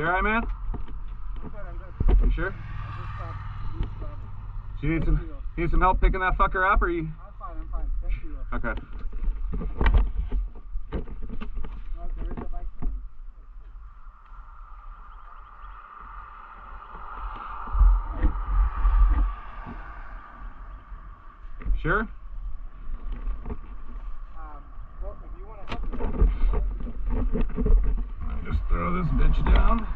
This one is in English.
You alright, man? I'm good. You sure? I just stopped. Do you need some help picking that fucker up, or you? I'm fine. Thank you. Okay. No, there is a bike coming. Sure? Well, if you want to help me, Let me just throw this bitch down.